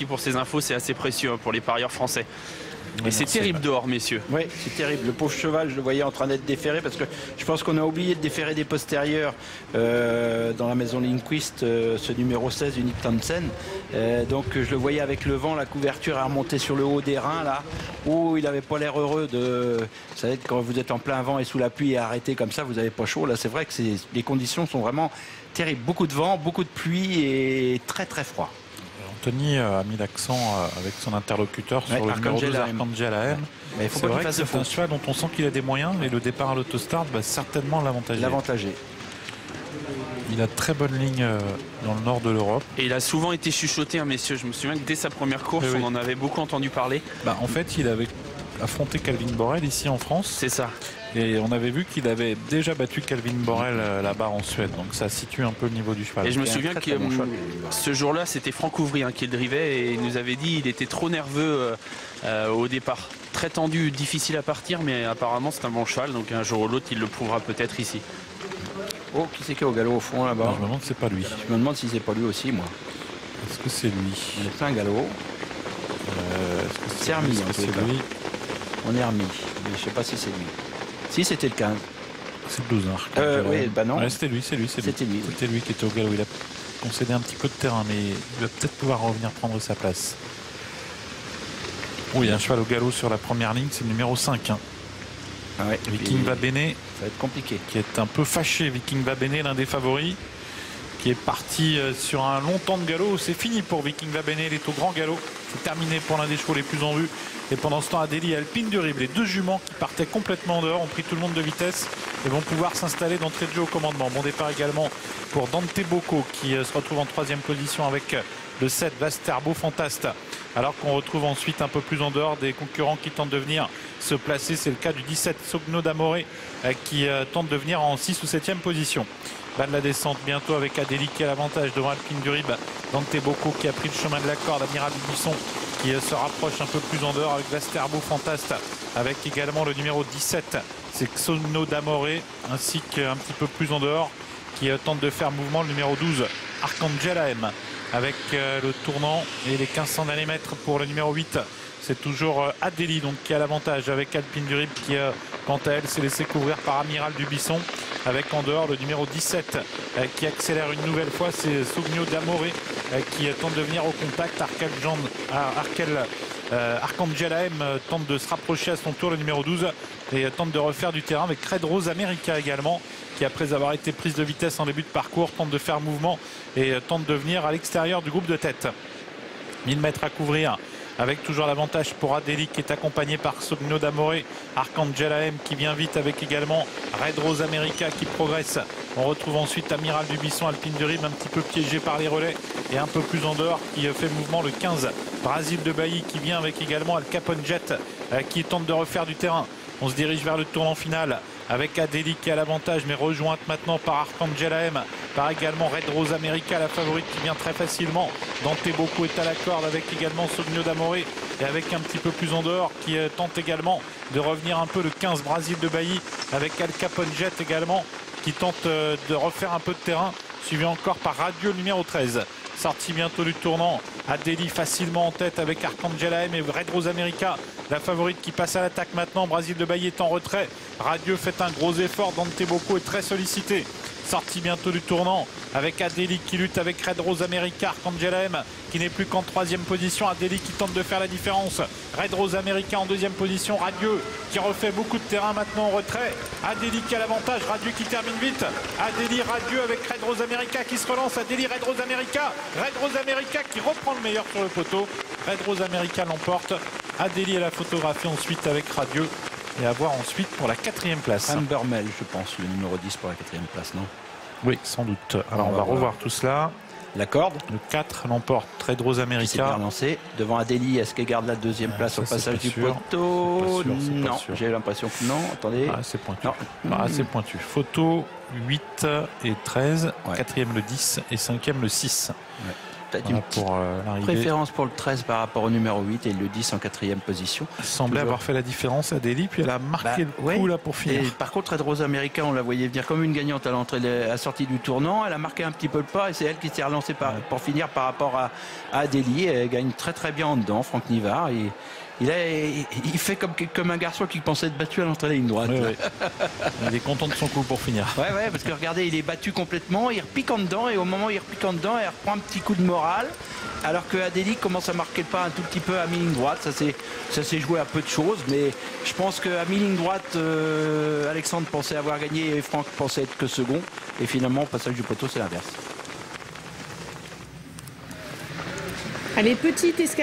pour ces infos, c'est assez précieux pour les parieurs français. Ouais, et c'est terrible dehors, messieurs. Oui, c'est terrible. Le pauvre cheval, je le voyais en train d'être déféré parce que je pense qu'on a oublié de déférer des postérieurs dans la maison Lindquist, ce numéro 16, Unique Townsend. Donc je le voyais avec le vent, la couverture a remonté sur le haut des reins là. Oh, il n'avait pas l'air heureux de. Vous savez, quand vous êtes en plein vent et sous la pluie et arrêté comme ça, vous n'avez pas chaud. Là, c'est vrai que les conditions sont vraiment terribles. Beaucoup de vent, beaucoup de pluie et très très froid. Anthony a mis l'accent avec son interlocuteur sur le numéro 2, Arcangel AM. Mais il faut c'est pas vrai qu'il que c'est un cheval dont on sent qu'il a des moyens et le départ à l'autostart va certainement l'avantager. Il a de très bonne ligne dans le nord de l'Europe. Et il a souvent été chuchoté, hein, messieurs. Je me souviens que dès sa première course, on en avait beaucoup entendu parler. En fait, il avait affronté Calvin Borel ici en France. C'est ça. Et on avait vu qu'il avait déjà battu Calvin Borel là-bas en Suède. Donc ça situe un peu le niveau du cheval. Et je me souviens que ce jour-là, c'était Franck Ouvry qui le drivait et il nous avait dit qu'il était trop nerveux au départ. Très tendu, difficile à partir, mais apparemment c'est un bon cheval. Donc un jour ou l'autre, il le prouvera peut-être ici. Oh, qui c'est qui est au galop au fond là-bas? Je me demande si c'est pas lui. Je me demande si c'est pas lui aussi, moi. Est-ce que c'est lui? Il est plein galop. C'est remis, en tout cas. Lui. On est remis. Mais je sais pas si c'est lui. Si, c'était le 15. C'est le 12. Oui, bah non. Ouais, c'était lui. C'était lui. C'était lui qui était au galop. Il a concédé un petit peu de terrain, mais il va peut-être pouvoir revenir prendre sa place. Oui, un cheval au galop sur la première ligne, c'est le numéro 5. Ah ouais, Viking Va Bene. Ça va être compliqué. Qui est un peu fâché. Viking Va Bene, l'un des favoris, qui est parti sur un long temps de galop. C'est fini pour Viking Va Bene. Il est au grand galop. C'est terminé pour l'un des chevaux les plus en vue. Et pendant ce temps, Adélie et Alpine du Rib, les deux juments qui partaient complètement en dehors, ont pris tout le monde de vitesse et vont pouvoir s'installer d'entrée de jeu au commandement. Bon départ également pour Dante Bocco qui se retrouve en 3e position avec le 7 Vasterbo Fantaste. Alors qu'on retrouve ensuite un peu plus en dehors des concurrents qui tentent de venir se placer. C'est le cas du 17 Sogno d'Amore qui tente de venir en 6 ou 7e position. Bas de la descente bientôt avec Adélie qui a l'avantage devant Alpine du Rib. Dante Bocco qui a pris le chemin de la corde. Amiral du Buisson qui se rapproche un peu plus en dehors avec Vasterbo Fantaste. Avec également le numéro 17, c'est Sogno d'Amore, ainsi qu'un petit peu plus en dehors qui tente de faire mouvement le numéro 12, Arcangel AM. Avec le tournant et les 1500 nm pour le numéro 8. C'est toujours Adélie donc, qui a l'avantage avec Alpine du Rib qui, quant à elle, s'est laissé couvrir par Amiral du Buisson. Avec en dehors le numéro 17 qui accélère une nouvelle fois. C'est Sogno d'Amore qui tente de venir au contact. Arcangel AM tente de se rapprocher à son tour, le numéro 12, et tente de refaire du terrain avec Red Rose America également, qui après avoir été prise de vitesse en début de parcours tente de faire mouvement et tente de venir à l'extérieur du groupe de tête. 1000 mètres à couvrir avec toujours l'avantage pour Adélie qui est accompagné par Sogno d'Amore, Arcangel AM qui vient vite avec également Red Rose America qui progresse. On retrouve ensuite Amiral du Buisson, Alpine du Rib un petit peu piégé par les relais et un peu plus en dehors qui fait mouvement le 15 Brasil de Bailly qui vient avec également Al Capone Jet qui tente de refaire du terrain. On se dirige vers le tournant final avec Adélie qui a l'avantage mais rejointe maintenant par Arcangel AM, par également Red Rose America, la favorite qui vient très facilement. Dante Bocco est à la corde avec également Sogno d'Amore et avec un petit peu plus en dehors qui tente également de revenir un peu le 15 Brasil de Bailly avec Al Capone Jet également qui tente de refaire un peu de terrain, suivi encore par Radio numéro 13. Sortie bientôt du tournant, Adélie facilement en tête avec Arcangel AM et Red Rose America, la favorite qui passe à l'attaque maintenant. Brasil de Bailly est en retrait. Radio fait un gros effort, Dante Bocco est très sollicité. Sortie bientôt du tournant avec Adélie qui lutte avec Red Rose America, Arcangel AM qui n'est plus qu'en 3e position. Adélie qui tente de faire la différence. Red Rose America en 2e position. Radieux qui refait beaucoup de terrain maintenant en retrait. Adélie qui a l'avantage. Radieux qui termine vite. Adélie, Radieux avec Red Rose America qui se relance. Adélie, Red Rose America. Red Rose America qui reprend le meilleur sur le poteau. Red Rose America l'emporte. Adélie à la photographie ensuite avec Radieux. Et à voir ensuite pour la 4e place. Ambermel, je pense, le numéro 10 pour la 4e place, non? Oui, sans doute. Alors on va revoir tout cela. La corde. Le 4 l'emporte, Red Rose America. C'est bien lancé. Devant Adélie, est-ce qu'elle garde la 2e place au passage du poteau? Non, j'ai l'impression que non. Attendez. C'est pointu. C'est pointu. Photo 8 et 13, ouais. 4e le 10 et 5e le 6. Ouais. peut-être une pour l'arrivée. préférence pour le 13 par rapport au numéro 8 et le 10 en 4e position. Elle semblait avoir fait la différence à Delhi, puis elle a marqué le coup là pour finir. Et par contre, Red Rose America, on la voyait venir comme une gagnante à l'entrée, à la sortie du tournant. Elle a marqué un petit peu le pas et c'est elle qui s'est relancée pour finir par rapport à Delhi. Elle gagne très très bien en dedans, Franck Nivard. Il fait comme un garçon qui pensait être battu à l'entrée de la ligne droite. Oui. Il est content de son coup pour finir. Ouais, parce que regardez, il est battu complètement, il repique en dedans et au moment où il repique en dedans, elle reprend un petit coup de morale. Alors que Adélie commence à marquer le pas un tout petit peu à mi-ligne droite. Ça s'est joué à peu de choses, mais je pense qu'à mi-ligne droite, Alexandre pensait avoir gagné et Franck pensait être que second. Et finalement, au passage du poteau, c'est l'inverse. Allez, petite escapade.